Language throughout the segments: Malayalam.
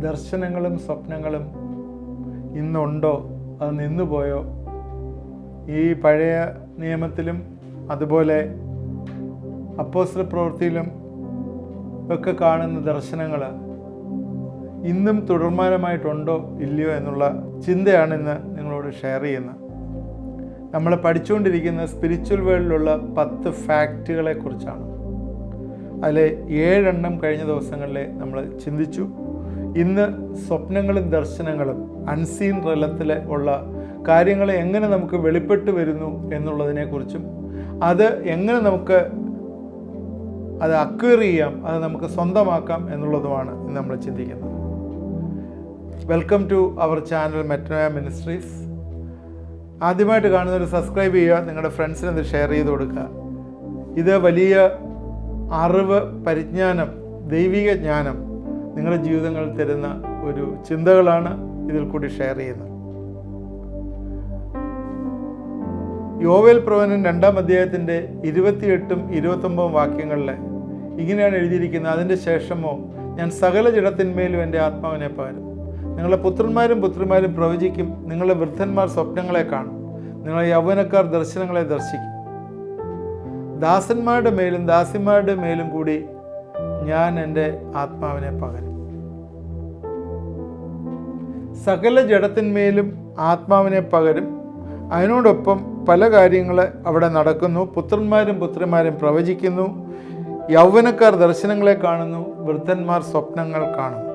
ദർശനങ്ങളും സ്വപ്നങ്ങളും ഇന്നുണ്ടോ, അത് നിന്നുപോയോ? ഈ പഴയ നിയമത്തിലും അതുപോലെ അപ്പോസ്തല പ്രവൃത്തിയിലും ഒക്കെ കാണുന്ന ദർശനങ്ങൾ ഇന്നും തുടർമാനമായിട്ടുണ്ടോ ഇല്ലയോ എന്നുള്ള ചിന്തയാണ് ഇന്ന് നിങ്ങളോട് ഷെയർ ചെയ്യുന്നത്. നമ്മൾ പഠിച്ചുകൊണ്ടിരിക്കുന്ന സ്പിരിച്വൽ വേൾഡിലുള്ള 10 ഫാക്റ്റുകളെ കുറിച്ചാണ്. അതിൽ 7 എണ്ണം കഴിഞ്ഞ ദിവസങ്ങളിൽ നമ്മൾ ചിന്തിച്ചു. ഇന്ന് സ്വപ്നങ്ങളും ദർശനങ്ങളും അൺസീൻ റലത്തിൽ ഉള്ള കാര്യങ്ങൾ എങ്ങനെ നമുക്ക് വെളിപ്പെട്ട് വരുന്നു എന്നുള്ളതിനെക്കുറിച്ചും അത് എങ്ങനെ നമുക്ക് അത് അക്വയർ ചെയ്യാം, അത് നമുക്ക് സ്വന്തമാക്കാം എന്നുള്ളതുമാണ് ഇന്ന് നമ്മൾ ചിന്തിക്കുന്നത്. Welcome to our channel Metanoia Ministries. ആദ്യമായിട്ട് കാണുന്നവർ സബ്സ്ക്രൈബ് ചെയ്യുക, നിങ്ങളുടെ ഫ്രണ്ട്സിന് ഇത് ഷെയർ ചെയ്ത് കൊടുക്കുക. ഇത് വലിയ അറിവ്, പരിജ്ഞാനം, ദൈവിക ജ്ഞാനം നിങ്ങളുടെ ജീവിതങ്ങളിൽ തരുന്ന ഒരു ചിന്തകളാണ് ഇതിൽ കൂടി ഷെയർ ചെയ്യുന്നത്. യോവേൽ പ്രവചനം 2-ാം അധ്യായത്തിൻ്റെ 28 29 വാക്യങ്ങളിൽ ഇങ്ങനെയാണ് എഴുതിയിരിക്കുന്നത്: അതിൻ്റെ ശേഷമോ ഞാൻ സകല ജഡത്തിന്മേലും എൻ്റെ ആത്മാവിനെ പകരും. നിങ്ങളുടെ പുത്രന്മാരും പുത്രിമാരും പ്രവചിക്കും, നിങ്ങളുടെ വൃദ്ധന്മാർ സ്വപ്നങ്ങളെ കാണും, നിങ്ങളുടെ യൗവനക്കാർ ദർശനങ്ങളെ ദർശിക്കും. ദാസന്മാരുടെ മേലും ദാസിമാരുടെ മേലും കൂടി ഞാൻ എൻ്റെ ആത്മാവിനെ പകരും. സകല ജഡത്തിന്മേലും ആത്മാവിനെ പകരും. അതിനോടൊപ്പം പല കാര്യങ്ങൾ അവിടെ നടക്കുന്നു. പുത്രന്മാരും പുത്രിമാരും പ്രവചിക്കുന്നു, യൗവനക്കാർ ദർശനങ്ങളെ കാണുന്നു, വൃദ്ധന്മാർ സ്വപ്നങ്ങൾ കാണുന്നു.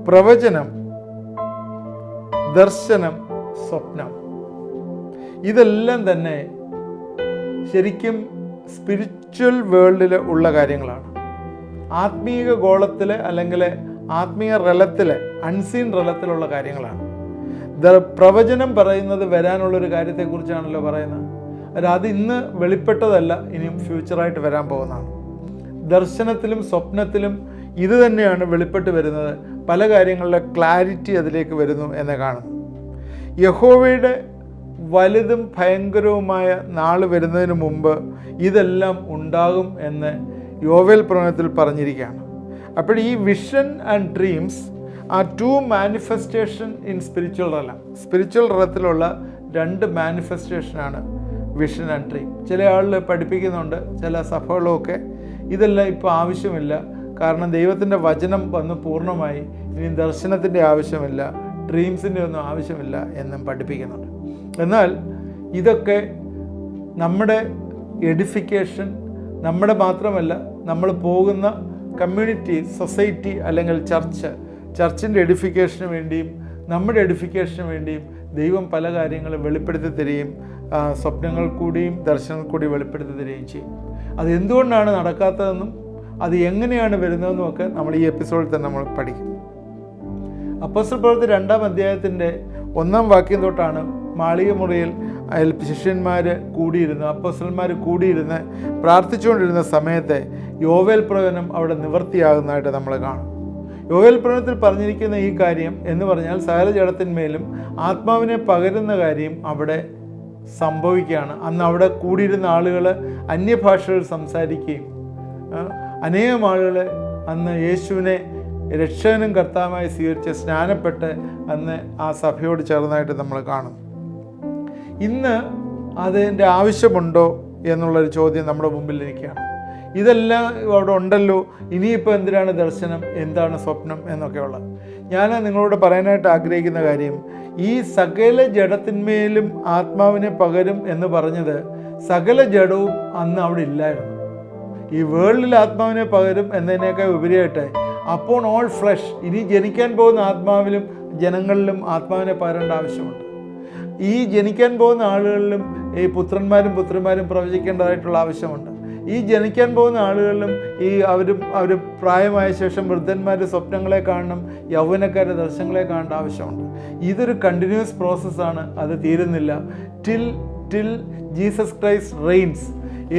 പ്രവചനം, ദർശനം, സ്വപ്നം, ഇതെല്ലാം തന്നെ ശരിക്കും സ്പിരിച്വൽ വേൾഡിൽ ഉള്ള കാര്യങ്ങളാണ്. ആത്മീയ ഗോളത്തിൽ അല്ലെങ്കിൽ ആത്മീയ റലത്തിൽ, അൺസീൻ റലത്തിലുള്ള കാര്യങ്ങളാണ്. പ്രവചനം പറയുന്നത് വരാനുള്ളൊരു കാര്യത്തെക്കുറിച്ചാണല്ലോ പറയുന്നത്. അത് ഇന്ന് വെളിപ്പെട്ടതല്ല, ഇനിയും ഫ്യൂച്ചറായിട്ട് വരാൻ പോകുന്നതാണ്. ദർശനത്തിലും സ്വപ്നത്തിലും ഇത് തന്നെയാണ് വെളിപ്പെട്ട് വരുന്നത്. പല കാര്യങ്ങളുടെ ക്ലാരിറ്റി അതിലേക്ക് വരുന്നു എന്ന് കാണുന്നു. യഹോവയുടെ വലുതും ഭയങ്കരവുമായ നാൾ വരുന്നതിന് മുമ്പ് ഇതെല്ലാം ഉണ്ടാകും എന്ന് യോവേൽ പ്രവചനത്തിൽ പറഞ്ഞിരിക്കുകയാണ്. അപ്പോൾ ഈ വിഷൻ ആൻഡ് ഡ്രീംസ് ആ 2 manifestation in spiritual realm. Spiritual റലത്തിലുള്ള 2 മാനിഫെസ്റ്റേഷനാണ് വിഷൻ ആൻഡ് ഡ്രീം. ചില ആളുകൾ പഠിപ്പിക്കുന്നുണ്ട്, ചില സഭകളൊക്കെ ഇതെല്ലാം ഇപ്പോൾ ആവശ്യമില്ല, കാരണം ദൈവത്തിൻ്റെ വചനം വന്ന് പൂർണ്ണമായി, ഇനി ദർശനത്തിൻ്റെ ആവശ്യമില്ല, ഡ്രീംസിൻ്റെ ഒന്നും ആവശ്യമില്ല എന്നും പഠിപ്പിക്കുന്നുണ്ട്. എന്നാൽ ഇതൊക്കെ നമ്മുടെ എഡിഫിക്കേഷൻ, നമ്മുടെ മാത്രമല്ല, നമ്മൾ പോകുന്ന കമ്മ്യൂണിറ്റി, സൊസൈറ്റി അല്ലെങ്കിൽ ചർച്ചിൻ്റെ എഡിഫിക്കേഷന് വേണ്ടിയും നമ്മുടെ എഡിഫിക്കേഷന് വേണ്ടിയും ദൈവം പല കാര്യങ്ങളും വെളിപ്പെടുത്തി തരികയും സ്വപ്നങ്ങൾ കൂടിയും ദർശനങ്ങൾ കൂടി വെളിപ്പെടുത്തി തരികയും ചെയ്യും. അത് എന്തുകൊണ്ടാണ് നടക്കാത്തതെന്നും അത് എങ്ങനെയാണ് വരുന്നതെന്നും ഒക്കെ നമ്മൾ ഈ എപ്പിസോഡിൽ തന്നെ നമ്മൾ പഠിക്കും. അപ്പോസ്തല പ്രവൃത്തി 2-ാം അധ്യായത്തിൻ്റെ 1-ാം വാക്യം തൊട്ടാണ് മാളിക മുറിയിൽ ശിഷ്യന്മാർ കൂടിയിരുന്ന്, അപ്പോസ്തലന്മാർ കൂടിയിരുന്ന് പ്രാർത്ഥിച്ചുകൊണ്ടിരുന്ന സമയത്തെ യോവേൽ പ്രവചനം അവിടെ നിവൃത്തിയാകുന്നതായിട്ട് നമ്മൾ കാണും. യോവേൽ പ്രവചനത്തിൽ പറഞ്ഞിരിക്കുന്ന ഈ കാര്യം എന്ന് പറഞ്ഞാൽ സകല ജഡത്തിന്മേലും ആത്മാവിനെ പകരുന്ന കാര്യം അവിടെ സംഭവിക്കുകയാണ്. അന്ന് അവിടെ കൂടിയിരുന്ന ആളുകൾ അന്യഭാഷകൾ സംസാരിക്കുകയും അനേകം ആളുകൾ അന്ന് യേശുവിനെ രക്ഷകനും കർത്താവുമായി സ്വീകരിച്ച് സ്നാനപ്പെട്ട് അന്ന് ആ സഭയോട് ചേർന്നായിട്ട് നമ്മൾ കാണും. ഇന്ന് അതിൻ്റെ ആവശ്യമുണ്ടോ എന്നുള്ളൊരു ചോദ്യം നമ്മുടെ മുമ്പിലിരിക്കുകയാണ്. ഇതെല്ലാം അവിടെ ഉണ്ടല്ലോ, ഇനിയിപ്പോൾ എന്തിനാണ് ദർശനം, എന്താണ് സ്വപ്നം എന്നൊക്കെ ഉള്ളത്. ഞാൻ നിങ്ങളോട് പറയാനായിട്ട് ആഗ്രഹിക്കുന്ന കാര്യം, ഈ സകല ജഡത്തിന്മേലും ആത്മാവിനെ പകരും എന്ന് പറഞ്ഞത് സകല ജഡവും അന്ന് അവിടെ ഇല്ലായിരുന്നു. ഈ വേൾഡിൽ ആത്മാവിനെ പകരും എന്നതിനേക്കാൾ ഉപരിയായിട്ട് അപ്പോൺ ഓൾ ഫ്ലഷ്, ഇനി ജനിക്കാൻ പോകുന്ന ആത്മാവിലും ജനങ്ങളിലും ആത്മാവിനെ പകരേണ്ട ആവശ്യമുണ്ട്. ഈ ജനിക്കാൻ പോകുന്ന ആളുകളിലും ഈ പുത്രന്മാരും പുത്രിമാരും പ്രവചിക്കേണ്ടതായിട്ടുള്ള ആവശ്യമുണ്ട്. ഈ ജനിക്കാൻ പോകുന്ന ആളുകളിലും അവർ പ്രായമായ ശേഷം വൃദ്ധന്മാർ സ്വപ്നങ്ങളെ കാണണം, യൗവനക്കാരുടെ ദർശനങ്ങളെ കാണേണ്ട ആവശ്യമുണ്ട്. ഇതൊരു കണ്ടിന്യൂസ് പ്രോസസ്സാണ്, അത് തീരുന്നില്ല. ടിൽ ജീസസ് ക്രൈസ്റ്റ് റെയിൻസ്,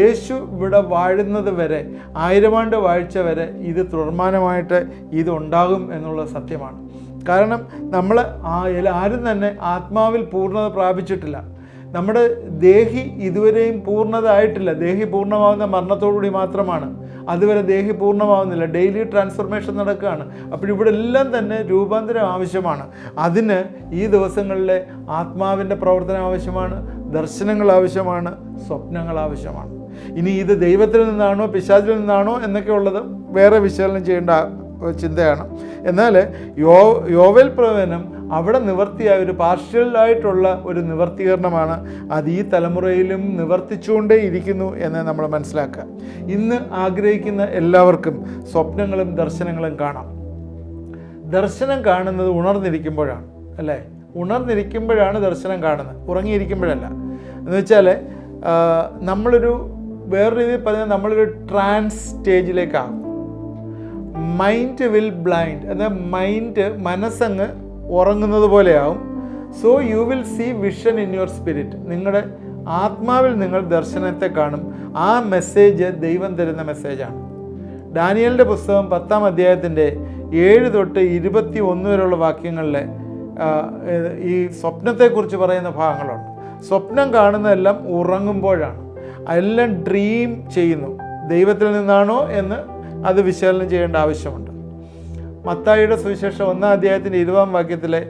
യേശു ഇവിടെ വാഴുന്നത് വരെ, 1000 ആണ്ട് വാഴ്ച വരെ ഇത് തുടർമാനമായിട്ട് ഇതുണ്ടാകും എന്നുള്ള സത്യമാണ്. കാരണം നമ്മൾ ആരും തന്നെ ആത്മാവിൽ പൂർണ്ണത പ്രാപിച്ചിട്ടില്ല. നമ്മുടെ ദേഹി ഇതുവരെയും പൂർണ്ണത ആയിട്ടില്ല. ദേഹി പൂർണ്ണമാവുന്ന മരണത്തോടുകൂടി മാത്രമാണ്. അതുവരെ ദേഹി പൂർണ്ണമാവുന്നില്ല. ഡെയിലി ട്രാൻസ്ഫോർമേഷൻ നടക്കുകയാണ്. അപ്പോൾ ഇവിടെ എല്ലാം തന്നെ രൂപാന്തരം ആവശ്യമാണ്. അതിന് ഈ ദിവസങ്ങളിലെ ആത്മാവിൻ്റെ പ്രവർത്തനം ആവശ്യമാണ്, ദർശനങ്ങൾ ആവശ്യമാണ്, സ്വപ്നങ്ങൾ ആവശ്യമാണ്. ഇനി ഇത് ദൈവത്തിൽ നിന്നാണോ പിശാചിൽ നിന്നാണോ എന്നൊക്കെ ഉള്ളത് വേറെ വിശകലനം ചെയ്യേണ്ട ചിന്തയാണ്. എന്നാൽ യോവേൽ പ്രവചനം അവിടെ നിവർത്തിയായ ഒരു പാർഷ്യലായിട്ടുള്ള ഒരു നിവർത്തീകരണമാണ്. അത് ഈ തലമുറയിലും നിവർത്തിച്ചുകൊണ്ടേ ഇരിക്കുന്നു എന്ന് നമ്മൾ മനസ്സിലാക്കുക. ഇന്ന് ആഗ്രഹിക്കുന്ന എല്ലാവർക്കും സ്വപ്നങ്ങളും ദർശനങ്ങളും കാണാം. ദർശനം കാണുന്നത് ഉണർന്നിരിക്കുമ്പോഴാണ്, അല്ലേ? ഉണർന്നിരിക്കുമ്പോഴാണ് ദർശനം കാണുന്നത്, ഉറങ്ങിയിരിക്കുമ്പോഴല്ല. എന്ന് വെച്ചാൽ നമ്മളൊരു വേറെ രീതിയിൽ പറഞ്ഞാൽ നമ്മളൊരു ട്രാൻസ് സ്റ്റേജിലേക്കാകും. മൈൻഡ് വിൽ ബ്ലൈൻഡ്, എന്നാൽ മനസ്സങ്ങ് ഉറങ്ങുന്നത് പോലെയാവും. So you will see vision in your spirit. നിങ്ങളുടെ ആത്മാവിൽ നിങ്ങൾ ദർശനത്തെ കാണും. ആ മെസ്സേജ് ദൈവം തരുന്ന മെസ്സേജാണ്. ഡാനിയലിൻ്റെ പുസ്തകം 10-ാം അധ്യായത്തിൻ്റെ 7 തൊട്ട് 21 വരെയുള്ള വാക്യങ്ങളിൽ ഈ സ്വപ്നത്തെക്കുറിച്ച് പറയുന്ന ഭാഗങ്ങളുണ്ട്. സ്വപ്നം കാണുന്നതെല്ലാം ഉറങ്ങുമ്പോഴാണ്. എല്ലാം ഡ്രീം ചെയ്യുന്നു. ദൈവത്തിൽ നിന്നാണോ എന്ന് അത് വിശകലനം ചെയ്യേണ്ട ആവശ്യമുണ്ട്. മത്തായിയുടെ സുവിശേഷം 1-ാം അധ്യായത്തിൻ്റെ 20-ാം വാക്യത്തിലെ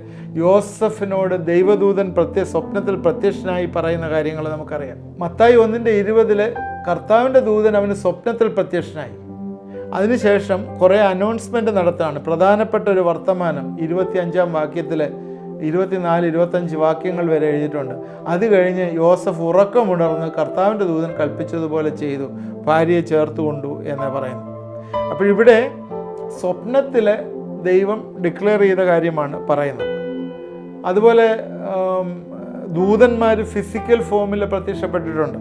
യോസഫിനോട് ദൈവദൂതൻ സ്വപ്നത്തിൽ പ്രത്യക്ഷനായി പറയുന്ന കാര്യങ്ങൾ നമുക്കറിയാം. മത്തായി 1:20 കർത്താവിൻ്റെ ദൂതൻ അവന് സ്വപ്നത്തിൽ പ്രത്യക്ഷനായി. അതിനുശേഷം കുറേ അനൗൺസ്മെൻറ്റ് നടത്തുകയാണ്. പ്രധാനപ്പെട്ട ഒരു വർത്തമാനം 25-ാം വാക്യത്തിൽ 24-25 വാക്യങ്ങൾ വരെ എഴുതിയിട്ടുണ്ട്. അത് കഴിഞ്ഞ് യോസഫ് ഉറക്കമുണർന്ന് കർത്താവിൻ്റെ ദൂതൻ കൽപ്പിച്ചതുപോലെ ചെയ്തു, ഭാര്യയെ ചേർത്ത് കൊണ്ടു എന്ന് പറയുന്നു. അപ്പോൾ ഇവിടെ സ്വപ്നത്തിലെ ദൈവം ഡിക്ലെയർ ചെയ്ത കാര്യമാണ് പറയുന്നത്. അതുപോലെ ദൂതന്മാർ ഫിസിക്കൽ ഫോമിൽ പ്രത്യക്ഷപ്പെട്ടിട്ടുണ്ട്.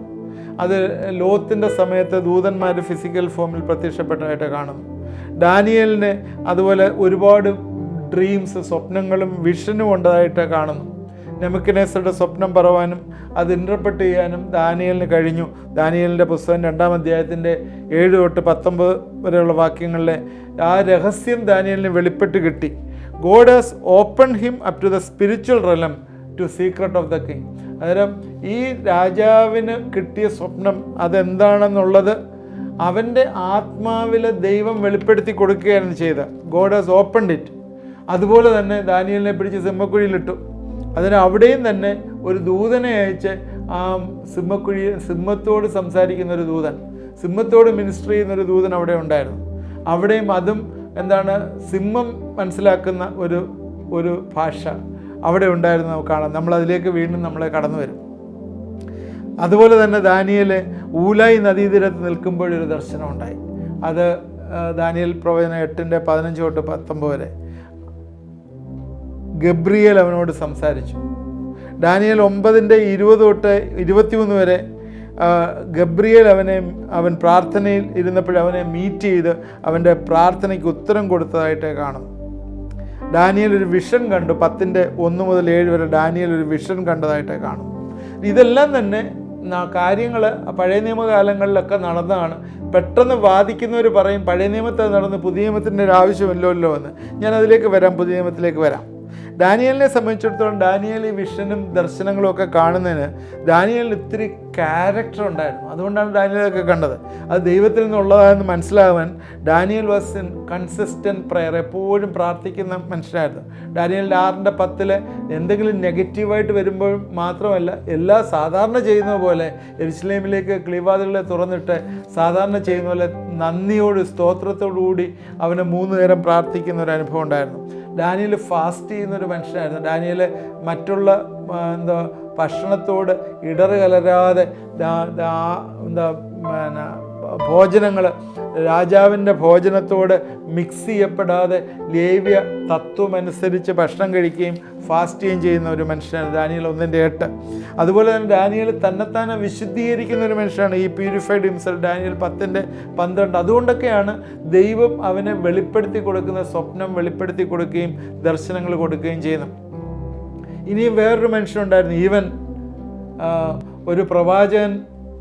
അത് ലോത്തിൻ്റെ സമയത്ത് ദൂതന്മാർ ഫിസിക്കൽ ഫോമിൽ പ്രത്യക്ഷപ്പെട്ടതായിട്ട് കാണുന്നു. ഡാനിയലിന് അതുപോലെ ഒരുപാട് ഡ്രീംസ്, സ്വപ്നങ്ങളും വിഷനും ഉണ്ടതായിട്ട് കാണുന്നു. നെബൂഖദ്നേസറുടെ സ്വപ്നം പറവാനും അത് ഇൻ്റർപ്രറ്റ് ചെയ്യാനും ദാനിയേലിന് കഴിഞ്ഞു. ദാനിയേലിൻ്റെ പുസ്തകം 2-ാം അധ്യായത്തിൻ്റെ 7 തൊട്ട് 19 വരെയുള്ള വാക്യങ്ങളിലെ ആ രഹസ്യം ദാനിയേലിന് വെളിപ്പെട്ട് കിട്ടി. God has open him up to the spiritual realm to secret of the king. അന്നേരം ഈ രാജാവിന് കിട്ടിയ സ്വപ്നം അതെന്താണെന്നുള്ളത് അവൻ്റെ ആത്മാവിലെ ദൈവം വെളിപ്പെടുത്തി കൊടുക്കുകയാണ് ചെയ്തത്. God has opened it. അതുപോലെ തന്നെ ദാനിയേലിനെ പിടിച്ച് സിംഹക്കുഴിയിലിട്ടു. അതിന് അവിടെയും തന്നെ ഒരു ദൂതനെ അയച്ച് ആ സിംഹത്തോട് സംസാരിക്കുന്ന ഒരു ദൂതൻ, സിംഹത്തോട് മിനിസ്റ്റർ ചെയ്യുന്നൊരു ദൂതൻ അവിടെ ഉണ്ടായിരുന്നു. അവിടെയും അതും എന്താണ്, സിംഹം മനസ്സിലാക്കുന്ന ഒരു ഭാഷ അവിടെ ഉണ്ടായിരുന്നു നമുക്ക് കാണാം. നമ്മളതിലേക്ക് വീണ്ടും നമ്മളെ കടന്നു വരും. അതുപോലെ തന്നെ ദാനിയേൽ ഊലായി നദീതീരത്ത് നിൽക്കുമ്പോഴൊരു ദർശനം ഉണ്ടായി. അത് ദാനിയേൽ പ്രവചനം 8:15 തൊട്ട് 19 വരെ. ഗബ്രിയേൽ അവനോട് സംസാരിച്ചു. ഡാനിയേൽ 9:20 തൊട്ട് 21 വരെ ഗബ്രിയേൽ അവൻ പ്രാർത്ഥനയിൽ ഇരുന്നപ്പോഴവനെ മീറ്റ് ചെയ്ത് അവൻ്റെ പ്രാർത്ഥനയ്ക്ക് ഉത്തരം കൊടുത്തതായിട്ട് കാണുന്നു. ഡാനിയേൽ ഒരു വിഷൻ കണ്ടു. 10:1 മുതൽ 7 വരെ ഡാനിയേൽ ഒരു വിഷൻ കണ്ടതായിട്ട് കാണുന്നു. ഇതെല്ലാം തന്നെ കാര്യങ്ങൾ പഴയ നിയമകാലങ്ങളിലൊക്കെ നടന്നതാണ്. പെട്ടെന്ന് വാദിക്കുന്നവർ പറയും പഴയ നിയമത്തിൽ നടന്ന് പുതിയ നിയമത്തിൻ്റെ ഒരു ആവശ്യമില്ലല്ലോ എന്ന്. ഞാൻ അതിലേക്ക് വരാം, പുതിയ നിയമത്തിലേക്ക് വരാം. ഡാനിയേലിനെ സംബന്ധിച്ചിടത്തോളം ഡാനിയേൽ ഈ വിഷനും ദർശനങ്ങളും ഒക്കെ കാണുന്നതിന് ഡാനിയേലിന് ഇത്തിരി ക്യാരക്ടർ ഉണ്ടായിരുന്നു. അതുകൊണ്ടാണ് ഡാനിയേലൊക്കെ കണ്ടത്. അത് ദൈവത്തിൽ നിന്നുള്ളതാണെന്ന് മനസ്സിലാവാൻ Daniel was in consistent prayer, എപ്പോഴും പ്രാർത്ഥിക്കുന്ന മനുഷ്യനായിരുന്നു. ഡാനിയേൽ 6:10 എന്തെങ്കിലും നെഗറ്റീവായിട്ട് വരുമ്പോൾ മാത്രമല്ല, എല്ലാ സാധാരണ ചെയ്യുന്ന പോലെ യെരുശലേമിലേക്ക് കിളിവാതിലുകളെ തുറന്നിട്ട് സാധാരണ ചെയ്യുന്ന പോലെ നന്ദിയോട് സ്തോത്രത്തോടുകൂടി അവന് 3 നേരം പ്രാർത്ഥിക്കുന്ന ഒരു അനുഭവം ഉണ്ടായിരുന്നു. ഡാനിയേൽ ഫാസ്റ്റ് ചെയ്യുന്നൊരു മനുഷ്യനായിരുന്നു. ഡാനിയേൽ മറ്റുള്ള ഭക്ഷണത്തോട് ഇടറ് കലരാതെ ഭോജനങ്ങൾ രാജാവിൻ്റെ ഭോജനത്തോട് മിക്സ് ചെയ്യപ്പെടാതെ ലേവ്യ തത്വമനുസരിച്ച് ഭക്ഷണം കഴിക്കുകയും ഫാസ്റ്റ് ചെയ്യുകയും ചെയ്യുന്ന ഒരു മനുഷ്യനാണ് ഡാനിയേൽ 1:8. അതുപോലെ തന്നെ ഡാനിയേൽ തന്നെത്താനെ വിശുദ്ധീകരിക്കുന്ന ഒരു മനുഷ്യനാണ്. ഈ പ്യൂരിഫൈഡ് ഹിംസെൽഫ് ഡാനിയേൽ 10:12. അതുകൊണ്ടൊക്കെയാണ് ദൈവം അവനെ വെളിപ്പെടുത്തി കൊടുക്കുന്ന സ്വപ്നം വെളിപ്പെടുത്തി കൊടുക്കുകയും ദർശനങ്ങൾ കൊടുക്കുകയും ചെയ്യുന്നു. ഇനിയും വേറൊരു മനുഷ്യനുണ്ടായിരുന്നു. ഈവൻ ഒരു പ്രവാചകൻ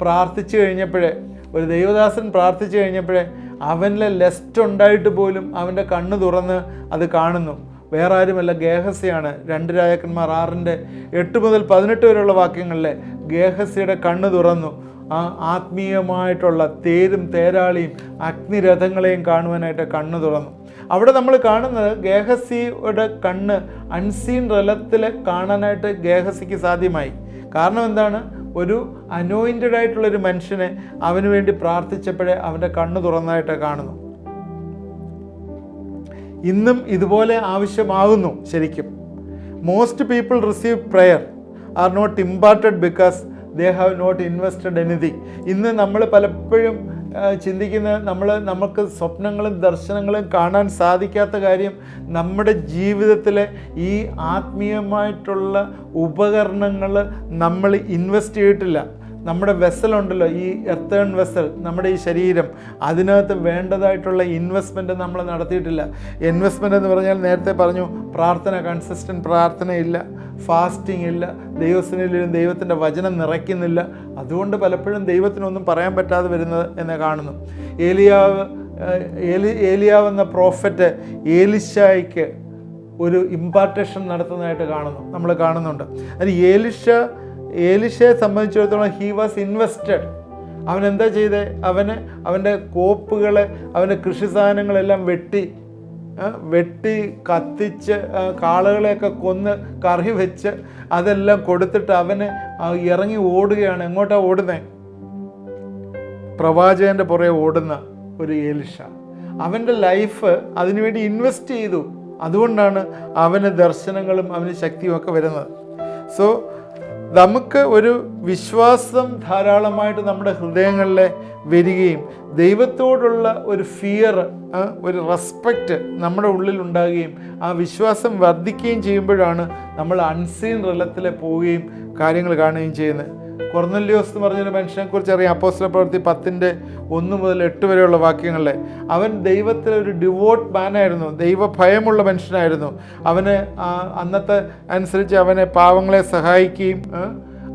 പ്രാർത്ഥിച്ചു കഴിഞ്ഞപ്പോഴേ, ഒരു ദൈവദാസൻ പ്രാർത്ഥിച്ചു കഴിഞ്ഞപ്പോഴേ അവനിലെ ലെസ്റ്റ് ഉണ്ടായിട്ട് പോലും അവൻ്റെ കണ്ണ് തുറന്ന് അത് കാണുന്നു. വേറെ ആരുമല്ല, ഗേഹസിയാണ്. 2 രാജാക്കന്മാർ 6:8 മുതൽ 18 വരെയുള്ള വാക്യങ്ങളിലെ ഗേഹസിയുടെ കണ്ണ് തുറന്നു. ആ ആത്മീയമായിട്ടുള്ള തേരും തേരാളിയും അഗ്നിരഥങ്ങളെയും കാണുവാനായിട്ട് കണ്ണ് തുറന്നു. അവിടെ നമ്മൾ കാണുന്നത് ഗേഹസിയുടെ കണ്ണ് അൺസീൻ റലത്തിൽ കാണാനായിട്ട് ഗേഹസിക്ക് സാധ്യമായി. കാരണം എന്താണ്? ഒരു അനോയിൻറ്റഡ് ആയിട്ടുള്ളൊരു മനുഷ്യനെ അവന് വേണ്ടി പ്രാർത്ഥിച്ചപ്പോഴേ അവൻ്റെ കണ്ണ് തുറന്നതായിട്ട് കാണുന്നു. ഇന്നും ഇതുപോലെ ആവശ്യമാകുന്നു. ശരിക്കും most people receive prayer are not imparted because they have not invested anything. ഇന്ന് നമ്മൾ പലപ്പോഴും ചിന്തിക്കുന്നത് നമുക്ക് സ്വപ്നങ്ങളും ദർശനങ്ങളും കാണാൻ സാധിക്കാത്ത കാര്യം നമ്മുടെ ജീവിതത്തിലെ ഈ ആത്മീയമായിട്ടുള്ള ഉപകരണങ്ങൾ നമ്മൾ ഇൻവെസ്റ്റ് ചെയ്തിട്ടില്ല. നമ്മുടെ വെസലുണ്ടല്ലോ, ഈ എർത്തേൺ വെസൽ, നമ്മുടെ ഈ ശരീരം, അതിനകത്ത് വേണ്ടതായിട്ടുള്ള ഇൻവെസ്റ്റ്മെൻറ്റ് നമ്മൾ നടത്തിയിട്ടില്ല. ഇൻവെസ്റ്റ്മെൻ്റ് എന്ന് പറഞ്ഞാൽ നേരത്തെ പറഞ്ഞു, പ്രാർത്ഥന, കൺസിസ്റ്റൻറ്റ് പ്രാർത്ഥനയില്ല, ഫാസ്റ്റിംഗ് ഇല്ല, ദൈവത്തിനും ദൈവത്തിൻ്റെ വചനം നിറയ്ക്കുന്നില്ല. അതുകൊണ്ട് പലപ്പോഴും ദൈവത്തിനൊന്നും പറയാൻ പറ്റാതെ വരുന്നത് എന്ന് കാണുന്നു. ഏലിയാവ് എന്ന പ്രോഫറ്റ് ഏലിശായ്ക്ക് ഒരു ഇമ്പാർട്ടേഷൻ നടത്തുന്നതായിട്ട് നമ്മൾ കാണുന്നുണ്ട്. അത് ഏലിശയെ സംബന്ധിച്ചിടത്തോളം ഹി വാസ് ഇൻവെസ്റ്റഡ്. അവൻ എന്താ ചെയ്തേ? അവൻ്റെ കോപ്പുകളെ, അവൻ്റെ കൃഷി സാധനങ്ങളെല്ലാം വെട്ടി കത്തിച്ച്, കാളകളെയൊക്കെ കൊന്ന് കറി വെച്ച് അതെല്ലാം കൊടുത്തിട്ട് അവന് ഇറങ്ങി ഓടുകയാണ്. എങ്ങോട്ടാണ് ഓടുന്നത്? പ്രവാചകൻ്റെ പുറകെ ഓടുന്ന ഒരു ഏലിശ. അവൻ്റെ ലൈഫ് അതിനുവേണ്ടി ഇൻവെസ്റ്റ് ചെയ്തു. അതുകൊണ്ടാണ് അവന് ദർശനങ്ങളും അവന് ശക്തിയും ഒക്കെ വരുന്നത്. സോ നമുക്ക് ഒരു വിശ്വാസം ധാരാളമായിട്ട് നമ്മുടെ ഹൃദയങ്ങളിലെ വരികയും ദൈവത്തോടുള്ള ഒരു ഫിയർ, ഒരു റെസ്പെക്റ്റ് നമ്മുടെ ഉള്ളിൽ ഉണ്ടാകുകയും ആ വിശ്വാസം വർദ്ധിക്കുകയും ചെയ്യുമ്പോഴാണ് നമ്മൾ അൺസീൻ റലത്തിൽ പോവുകയും കാര്യങ്ങൾ കാണുകയും ചെയ്യുന്നത്. കൊർന്നല്യോസ് എന്ന് പറഞ്ഞൊരു മനുഷ്യനെക്കുറിച്ച് അറിയാം. അപ്പോസ്തലപ്രവൃത്തി 10:1 മുതൽ 8 വരെയുള്ള വാക്യങ്ങളിലെ അവൻ ദൈവത്തിലെ ഒരു ഡിവോട്ട് മാനായിരുന്നു, ദൈവഭയമുള്ള മനുഷ്യനായിരുന്നു. അവന് അന്നത്തെ അനുസരിച്ച് അവനെ പാവങ്ങളെ സഹായിക്കുകയും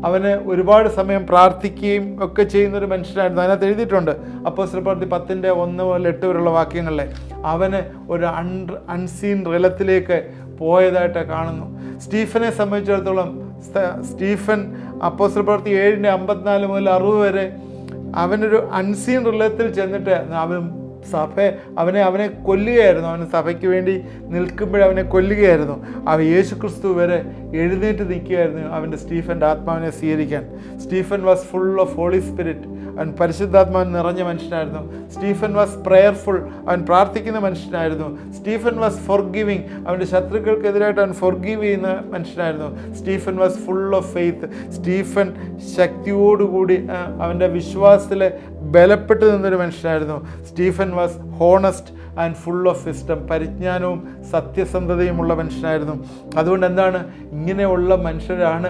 അവന് ഒരുപാട് സമയം പ്രാർത്ഥിക്കുകയും ഒക്കെ ചെയ്യുന്നൊരു മനുഷ്യനായിരുന്നു. അതിനകത്ത് എഴുതിയിട്ടുണ്ട് അപ്പോസ്തലപ്രവൃത്തി 10:1 മുതൽ 8 വരെയുള്ള വാക്യങ്ങളിലെ അവന് ഒരു അൺസീൻ റലത്തിലേക്ക് പോയതായിട്ട് കാണുന്നു. സ്റ്റീഫനെ സംബന്ധിച്ചിടത്തോളം സ്റ്റീഫൻ അപ്പോസ്തലപ്രവൃത്തി 7:54 മുതൽ 60 വരെ അവനൊരു അൺസീൻ റിലത്തിൽ ചെന്നിട്ട് അവനെ കൊല്ലുകയായിരുന്നു. അവന് സഭയ്ക്ക് വേണ്ടി നിൽക്കുമ്പോഴവനെ കൊല്ലുകയായിരുന്നു. യേശുക്രിസ്തു വരെ എഴുന്നേറ്റ് നിൽക്കുകയായിരുന്നു അവൻ്റെ സ്റ്റീഫൻ്റെ ആത്മാവിനെ സ്വീകരിക്കാൻ. Stephen was full of holy spirit. അവൻ പരിശുദ്ധാത്മാവിൻ നിറഞ്ഞ മനുഷ്യനായിരുന്നു. Stephen was prayerful. അവൻ പ്രാർത്ഥിക്കുന്ന മനുഷ്യനായിരുന്നു. Stephen was forgiving. അവൻ്റെ ശത്രുക്കൾക്കെതിരായിട്ട് അവൻ ഫോർഗീവ് ചെയ്യുന്ന മനുഷ്യനായിരുന്നു. Stephen was full of faith. Stephen ശക്തിയോടുകൂടി അവൻ്റെ വിശ്വാസത്തിൽ ബലപ്പെട്ടു നിന്നൊരു മനുഷ്യനായിരുന്നു. Stephen was honest and full of wisdom. പരിജ്ഞാനവും സത്യസന്ധതയുമുള്ള മനുഷ്യനായിരുന്നു. അതുകൊണ്ട് എന്താണ്, ഇങ്ങനെയുള്ള മനുഷ്യരാണ്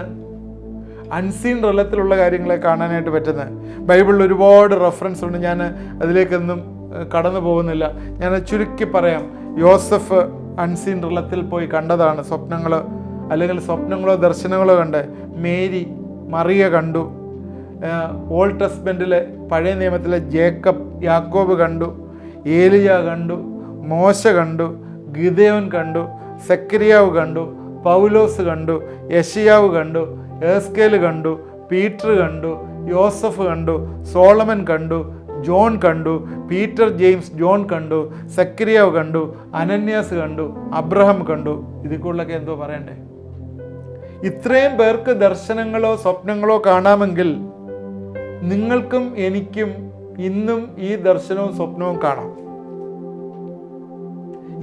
അൺസീൻ റലത്തിലുള്ള കാര്യങ്ങളെ കാണാനായിട്ട് പറ്റുന്നത്. ബൈബിളിൽ ഒരുപാട് റെഫറൻസ് ഉണ്ട്. ഞാൻ അതിലേക്കൊന്നും കടന്നു പോകുന്നില്ല. ഞാൻ ചുരുക്കി പറയാം. യോസഫ് അൺസീൻ റലത്തിൽ പോയി കണ്ടതാണ് സ്വപ്നങ്ങൾ, അല്ലെങ്കിൽ സ്വപ്നങ്ങളോ ദർശനങ്ങളോ കണ്ട്. മേരി, മറിയ കണ്ടു. ഓൾഡ് ടെസ്റ്റ്മെൻറ്റിലെ പഴയ നിയമത്തിലെ യാക്കോബ് കണ്ടു. ഏലിയ കണ്ടു. മോശ കണ്ടു. ഗിദെയോൻ കണ്ടു. സെക്കരിയാവ് കണ്ടു. പൗലോസ് കണ്ടു. യെശയ്യാവ് കണ്ടു. എസ്കേൽ കണ്ടു. പീറ്റർ കണ്ടു. യോസഫ് കണ്ടു. സോളമൻ കണ്ടു. ജോൺ കണ്ടു. പീറ്റർ, ജെയിംസ്, ജോൺ കണ്ടു. സെക്കരിയാവ് കണ്ടു. അനന്യാസ് കണ്ടു. അബ്രഹാം കണ്ടു. ഇതിൽ കൂടുതലൊക്കെ എന്തോ പറയണ്ടേ? ഇത്രയും പേർക്ക് ദർശനങ്ങളോ സ്വപ്നങ്ങളോ കാണാമെങ്കിൽ നിങ്ങൾക്കും എനിക്കും ഇന്നും ഈ ദർശനവും സ്വപ്നവും കാണാം.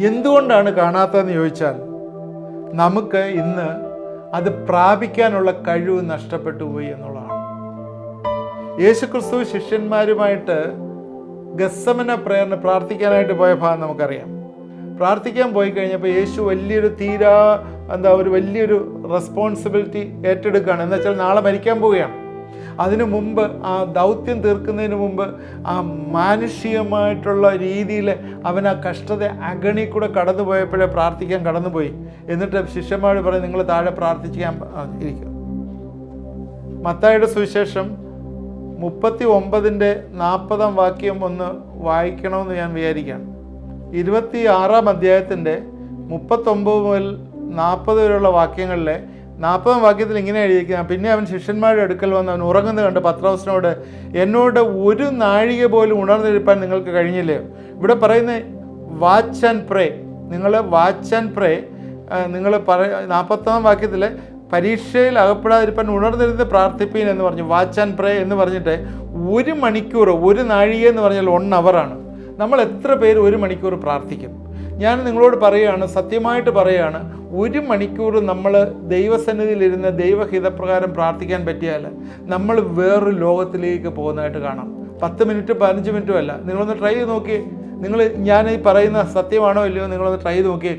എന്തുകൊണ്ടാണ് കാണാത്തതെന്ന് ചോദിച്ചാൽ നമുക്ക് ഇന്ന് അത് പ്രാപിക്കാനുള്ള കഴിവ് നഷ്ടപ്പെട്ടു പോയി എന്നുള്ളതാണ്. യേശുക്രിസ്തു ശിഷ്യന്മാരുമായിട്ട് ഗത്സമന പ്രേയറിന് പ്രാർത്ഥിക്കാനായിട്ട് പോയ ഭാഗം നമുക്കറിയാം. പ്രാർത്ഥിക്കാൻ പോയി കഴിഞ്ഞപ്പോൾ യേശു വലിയൊരു റെസ്പോൺസിബിലിറ്റി ഏറ്റെടുക്കുകയാണ്. എന്ന് വെച്ചാൽ നാളെ മരിക്കാൻ പോവുകയാണ്. അതിനു മുമ്പ്, ആ ദൗത്യം തീർക്കുന്നതിന് മുമ്പ്, ആ മാനുഷികമായിട്ടുള്ള രീതിയിൽ അവൻ ആ കഷ്ടത അഗണി കൂടെ കടന്നുപോയപ്പോഴേ പ്രാർത്ഥിക്കാൻ കടന്നുപോയി. എന്നിട്ട് ശിഷ്യന്മാർ പറയും, നിങ്ങൾ താഴെ പ്രാർത്ഥിക്കാൻ ഇരിക്കും. മത്തായിയുടെ സുവിശേഷം 39:40 വാക്യം ഒന്ന് വായിക്കണമെന്ന് ഞാൻ വിചാരിക്കുകയാണ്. 26-ാം അധ്യായത്തിൻ്റെ 39 മുതൽ 40 വരെയുള്ള വാക്യങ്ങളിലെ 40-ാം വാക്യത്തിൽ ഇങ്ങനെ എഴുതിയിരിക്കുക, പിന്നെ അവൻ ശിഷ്യന്മാരുടെ അടുക്കൽ വന്ന് അവൻ ഉറങ്ങുന്നത് കണ്ട് പത്രോസിനോട്, എന്നോട് ഒരു നാഴിക പോലും ഉണർന്നിരിപ്പാൻ നിങ്ങൾക്ക് കഴിഞ്ഞില്ലയോ? ഇവിടെ പറയുന്ന വാച്ച് ആൻഡ് പ്രേ, നിങ്ങൾ വാച്ച് ആൻഡ് പ്രേ, നിങ്ങൾ 40-ാം വാക്യത്തിൽ പരീക്ഷയിൽ അകപ്പെടാതിരിപ്പാൻ ഉണർന്നിരുന്ന് പ്രാർത്ഥിപ്പീൻ എന്ന് പറഞ്ഞു. വാച്ച് ആൻഡ് പ്രേ എന്ന് പറഞ്ഞിട്ട് 1 മണിക്കൂർ, 1 നാഴിക എന്ന് പറഞ്ഞാൽ 1 അവറാണ്. നമ്മൾ എത്ര പേര് 1 മണിക്കൂർ പ്രാർത്ഥിക്കും? ഞാൻ നിങ്ങളോട് പറയുകയാണ്, സത്യമായിട്ട് പറയുകയാണ്, 1 മണിക്കൂർ നമ്മൾ ദൈവസന്നിധിയിലിരുന്ന് ദൈവഹിതപ്രകാരം പ്രാർത്ഥിക്കാൻ പറ്റിയാൽ നമ്മൾ വേറൊരു ലോകത്തിലേക്ക് പോകുന്നതായിട്ട് കാണാം. 10 മിനിറ്റ് 15 മിനിറ്റും അല്ല. നിങ്ങളൊന്ന് ട്രൈ ചെയ്ത് നോക്കി. ഞാൻ ഈ പറയുന്ന സത്യമാണോ ഇല്ലയോ നിങ്ങളൊന്ന് ട്രൈ ചെയ്ത് നോക്കി.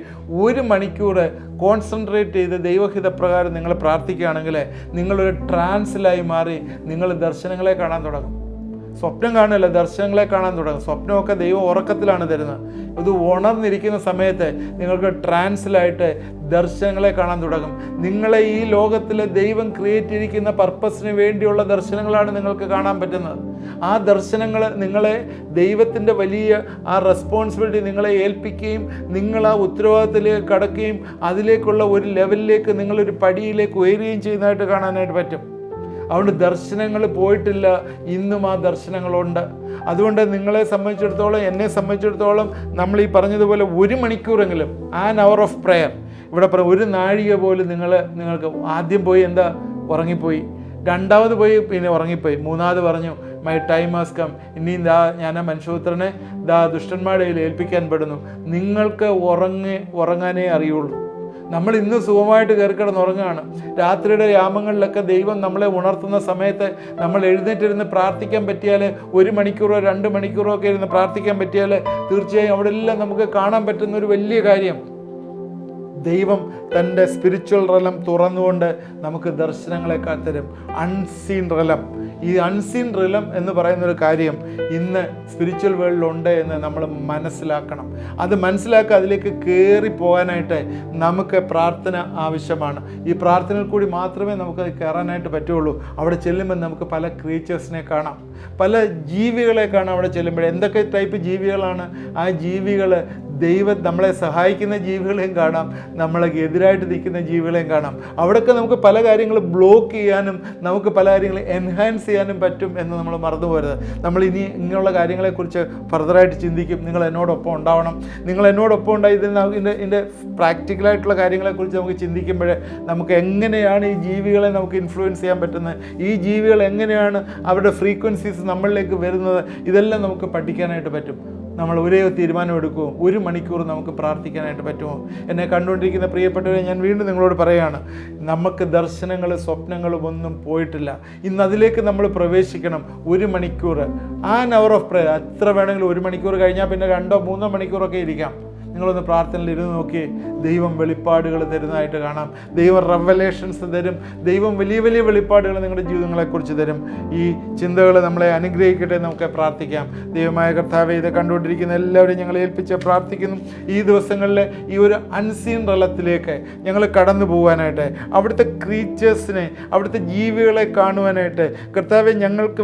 1 മണിക്കൂർ കോൺസെൻട്രേറ്റ് ചെയ്ത് ദൈവഹിതപ്രകാരം നിങ്ങൾ പ്രാർത്ഥിക്കുകയാണെങ്കിൽ നിങ്ങളൊരു ട്രാൻസിലായി മാറി നിങ്ങൾ ദർശനങ്ങളെ കാണാൻ തുടങ്ങും. സ്വപ്നം കാണുകയല്ല, ദർശനങ്ങളെ കാണാൻ തുടങ്ങും. സ്വപ്നമൊക്കെ ദൈവം ഉറക്കത്തിലാണ് തരുന്നത്. ഇത് ഉണർന്നിരിക്കുന്ന സമയത്ത് നിങ്ങൾക്ക് ട്രാൻസിലായിട്ട് ദർശനങ്ങളെ കാണാൻ തുടങ്ങും. നിങ്ങളെ ഈ ലോകത്തിൽ ദൈവം ക്രിയേറ്റ് ചെയ്തിരിക്കുന്ന പർപ്പസിന് വേണ്ടിയുള്ള ദർശനങ്ങളാണ് നിങ്ങൾക്ക് കാണാൻ പറ്റുന്നത്. ആ ദർശനങ്ങൾ നിങ്ങളെ ദൈവത്തിൻ്റെ വലിയ ആ റെസ്പോൺസിബിലിറ്റി നിങ്ങളെ ഏൽപ്പിക്കുകയും നിങ്ങൾ ആ ഉത്തരവാദിത്തത്തിലേക്ക് കടക്കുകയും അതിലേക്കുള്ള ഒരു ലെവലിലേക്ക് നിങ്ങളൊരു പടിയിലേക്ക് ഉയരുകയും ചെയ്യുന്നതായിട്ട് കാണാനായിട്ട് പറ്റും. അതുകൊണ്ട് ദർശനങ്ങൾ പോയിട്ടില്ല, ഇന്നും ആ ദർശനങ്ങളുണ്ട്. അതുകൊണ്ട് നിങ്ങളെ സംബന്ധിച്ചിടത്തോളം, എന്നെ സംബന്ധിച്ചിടത്തോളം, നമ്മൾ ഈ പറഞ്ഞതുപോലെ 1 മണിക്കൂറെങ്കിലും ആൻ അവർ ഓഫ് പ്രെയർ, ഇവിടെ 1 നാഴിക പോലും നിങ്ങൾക്ക് ആദ്യം പോയി എന്താ ഉറങ്ങിപ്പോയി, രണ്ടാമത് പോയി പിന്നെ ഉറങ്ങിപ്പോയി, മൂന്നാമത് പറഞ്ഞു മൈ ടൈം ഹാസ് കം, ഇനി ഞാൻ ആ മനുഷ്യപുത്രനെ ദുഷ്ടന്മാരുടെ കയ്യിൽ ഏൽപ്പിക്കാൻ പെടുന്നു. നിങ്ങൾക്ക് ഉറങ്ങാനേ അറിയുള്ളൂ. നമ്മൾ ഇന്ന് സുഖമായിട്ട് കയറിക്കിടന്നുറങ്ങുകയാണ്. രാത്രിയുടെ യാമങ്ങളിലൊക്കെ ദൈവം നമ്മളെ ഉണർത്തുന്ന സമയത്ത് നമ്മൾ എഴുന്നേറ്റിരുന്ന് പ്രാർത്ഥിക്കാൻ പറ്റിയാൽ, 1 മണിക്കൂറോ 2 മണിക്കൂറോ ഒക്കെ ഇരുന്ന് പ്രാർത്ഥിക്കാൻ പറ്റിയാൽ തീർച്ചയായും അവിടെ എല്ലാം നമുക്ക് കാണാൻ പറ്റുന്ന ഒരു വലിയ കാര്യം, ദൈവം തൻ്റെ സ്പിരിച്വൽ റലം തുറന്നുകൊണ്ട് നമുക്ക് ദർശനങ്ങളെ തരും. Unseen realm. ഈ അൺസീൻ റലം എന്ന് പറയുന്നൊരു കാര്യം ഇന്ന് സ്പിരിച്വൽ വേൾഡിലുണ്ട് എന്ന് നമ്മൾ മനസ്സിലാക്കണം. അത് മനസ്സിലാക്കുക, അതിലേക്ക് കയറി പോകാനായിട്ട് നമുക്ക് പ്രാർത്ഥന ആവശ്യമാണ്. ഈ പ്രാർത്ഥനയിൽ കൂടി മാത്രമേ നമുക്കത് കയറാനായിട്ട് പറ്റുള്ളൂ. അവിടെ ചെല്ലുമ്പോൾ നമുക്ക് പല ക്രീച്ചേഴ്സിനെ കാണാം, പല ജീവികളെ കാണാം. അവിടെ ചെല്ലുമ്പോൾ എന്തൊക്കെ ടൈപ്പ് ജീവികളാണ് ആ ജീവികൾ? ദൈവം നമ്മളെ സഹായിക്കുന്ന ജീവികളെയും കാണാം, നമ്മളെ എതിരായിട്ട് നിൽക്കുന്ന ജീവികളെയും കാണാം. അവിടെയൊക്കെ നമുക്ക് പല കാര്യങ്ങൾ ബ്ലോക്ക് ചെയ്യാനും നമുക്ക് പല കാര്യങ്ങൾ എൻഹാൻസ് ചെയ്യാനും പറ്റും എന്ന് നമ്മൾ മറന്നു പോരുത്. നമ്മൾ ഇങ്ങനെയുള്ള കാര്യങ്ങളെക്കുറിച്ച് ഫർദറായിട്ട് ചിന്തിക്കും. നിങ്ങൾ എന്നോടൊപ്പം ഉണ്ടാവണം. നിങ്ങൾ എന്നോടൊപ്പം ഉണ്ടായി ഇതിൻ്റെ പ്രാക്ടിക്കലായിട്ടുള്ള കാര്യങ്ങളെക്കുറിച്ച് നമുക്ക് ചിന്തിക്കുമ്പോൾ നമുക്ക് എങ്ങനെയാണ് ഈ ജീവികളെ നമുക്ക് ഇൻഫ്ലുവൻസ് ചെയ്യാൻ പറ്റുന്നത്, ഈ ജീവികൾ എങ്ങനെയാണ് അവരുടെ ഫ്രീക്വൻസീസ് നമ്മളിലേക്ക് വരുന്നത്, ഇതെല്ലാം നമുക്ക് പഠിക്കാനായിട്ട് പറ്റും. നമ്മൾ ഒരേ തീരുമാനം എടുക്കുമോ? 1 മണിക്കൂർ നമുക്ക് പ്രാർത്ഥിക്കാനായിട്ട് പറ്റുമോ? എന്നെ കണ്ടുകൊണ്ടിരിക്കുന്ന പ്രിയപ്പെട്ടവരെ, ഞാൻ വീണ്ടും നിങ്ങളോട് പറയുകയാണ്, നമുക്ക് ദർശനങ്ങളും സ്വപ്നങ്ങളും ഒന്നും പോയിട്ടില്ല. ഇന്ന് അതിലേക്ക് നമ്മൾ പ്രവേശിക്കണം. 1 മണിക്കൂർ ആൻ അവർ ഓഫ് പ്രയർ. എത്ര വേണമെങ്കിലും 1 മണിക്കൂർ കഴിഞ്ഞാൽ പിന്നെ 2-3 മണിക്കൂറൊക്കെ ഇരിക്കാം. നിങ്ങളൊന്ന് പ്രാർത്ഥനയിൽ ഇരുന്ന് നോക്കി. ദൈവം വെളിപ്പാടുകൾ തരുന്നതായിട്ട് കാണാം. ദൈവം റെവലേഷൻസ് തരും. ദൈവം വലിയ വലിയ വെളിപ്പാടുകൾ നിങ്ങളുടെ ജീവിതങ്ങളെക്കുറിച്ച് തരും. ഈ ചിന്തകൾ നമ്മളെ അനുഗ്രഹിക്കട്ടെ. നമുക്ക് പ്രാർത്ഥിക്കാം. ദൈവമായ കർത്താവേ, ഇത് കണ്ടുകൊണ്ടിരിക്കുന്ന എല്ലാവരും ഞങ്ങളെ ഏൽപ്പിച്ച് പ്രാർത്ഥിക്കുന്നു. ഈ ദിവസങ്ങളിൽ ഈ ഒരു അൺസീൻ റലത്തിലേക്ക് ഞങ്ങൾ കടന്നു പോകാനായിട്ട്, അവിടുത്തെ ക്രീച്ചേഴ്സിനെ, അവിടുത്തെ ജീവികളെ കാണുവാനായിട്ട് കർത്താവെ ഞങ്ങൾക്ക്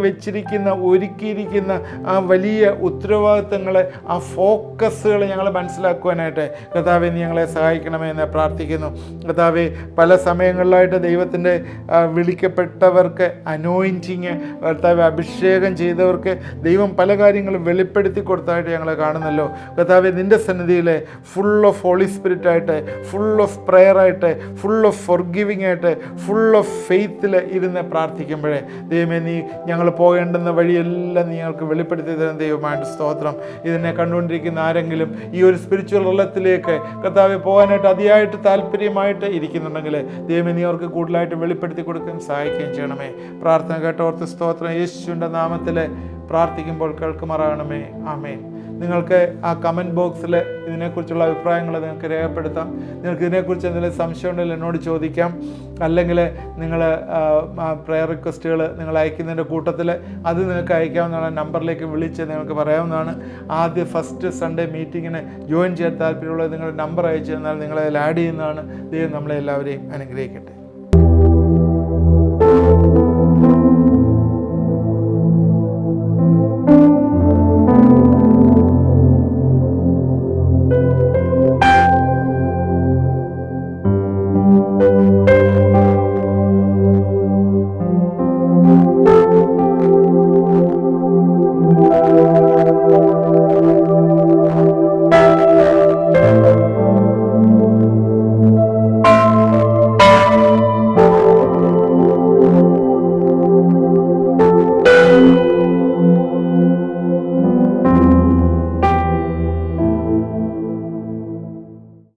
ഒരുക്കിയിരിക്കുന്ന ആ വലിയ ഉത്തരവാദിത്തങ്ങളെ, ആ ഫോക്കസുകളെ ഞങ്ങൾ മനസ്സിലാക്കുവാനായിട്ട് കർത്താവെ നീ ഞങ്ങളെ സഹായിക്കണമേ എന്ന് പ്രാർത്ഥിക്കുന്നു. കർത്താവെ, പല സമയങ്ങളിലായിട്ട് ദൈവത്തിൻ്റെ വിളിക്കപ്പെട്ടവർക്ക് അനോയിൻറ്റിങ്, കർത്താവെ അഭിഷേകം ചെയ്തവർക്ക് ദൈവം പല കാര്യങ്ങളും വെളിപ്പെടുത്തി കൊടുത്തതായിട്ട് ഞങ്ങൾ കാണുന്നല്ലോ. കർത്താവെ, നിൻ്റെ സന്നിധിയിൽ ഫുൾ ഓഫ് ഹോളി സ്പിരിറ്റ് ആയിട്ട്, ഫുൾ ഓഫ് പ്രെയർ ആയിട്ട്, ഫുൾ ഓഫ് ഫോർഗിവിങ് ആയിട്ട്, ഫുൾ ഓഫ് ഫെയ്ത്തിൽ ഇരുന്ന് പ്രാർത്ഥിക്കുമ്പോഴേ ദൈവമേ നീ ഞങ്ങൾ പോകേണ്ടുന്ന വഴിയെല്ലാം നീ ഞങ്ങൾക്ക് വെളിപ്പെടുത്തി തരുന്ന ദൈവമായിട്ട് സ്തോത്രം. ഇതിനെ കണ്ടുകൊണ്ടിരിക്കുന്ന ആരെങ്കിലും ഈ ഒരു സ്പിരിച്വൽ റലത്തിലേക്ക് കർത്താവെ പോകാനായിട്ട് അതിയായിട്ട് താല്പര്യമായിട്ട് ഇരിക്കുന്നുണ്ടെങ്കിൽ ദൈവമേ നീ അവർക്ക് കൂടുതലായിട്ട് വെളിപ്പെടുത്തി കൊടുക്കുകയും സഹായിക്കുകയും ചെയ്യണമേ. പ്രാർത്ഥന കേട്ടോർത്ത് സ്തോത്രം. യേശുവിൻ്റെ നാമത്തിൽ പ്രാർത്ഥിക്കുമ്പോൾ കേൾക്കുമാറാകണമേ. ആമേൻ. നിങ്ങൾക്ക് ആ കമൻറ്റ് ബോക്സിൽ ഇതിനെക്കുറിച്ചുള്ള അഭിപ്രായങ്ങൾ നിങ്ങൾക്ക് രേഖപ്പെടുത്താം. നിങ്ങൾക്ക് ഇതിനെക്കുറിച്ച് എന്തെങ്കിലും സംശയം ഉണ്ടെങ്കിൽ എന്നോട് ചോദിക്കാം. അല്ലെങ്കിൽ നിങ്ങൾ പ്രെയർ റിക്വസ്റ്റുകൾ നിങ്ങൾ അയക്കുന്നതിൻ്റെ കൂട്ടത്തിൽ അത് നിങ്ങൾക്ക് അയക്കാവുന്നതാണ്. നമ്പറിലേക്ക് വിളിച്ച് നിങ്ങൾക്ക് പറയാവുന്നതാണ്. ഫസ്റ്റ് സൺഡേ മീറ്റിങ്ങിന് ജോയിൻ ചെയ്യാൻ താല്പര്യമുള്ളത് നിങ്ങളുടെ നമ്പർ അയച്ചു തന്നാൽ നിങ്ങളെ അതിൽ ആഡ് ചെയ്യുന്നതാണ്. ദൈവം നമ്മളെ എല്ലാവരെയും അനുഗ്രഹിക്കട്ടെ.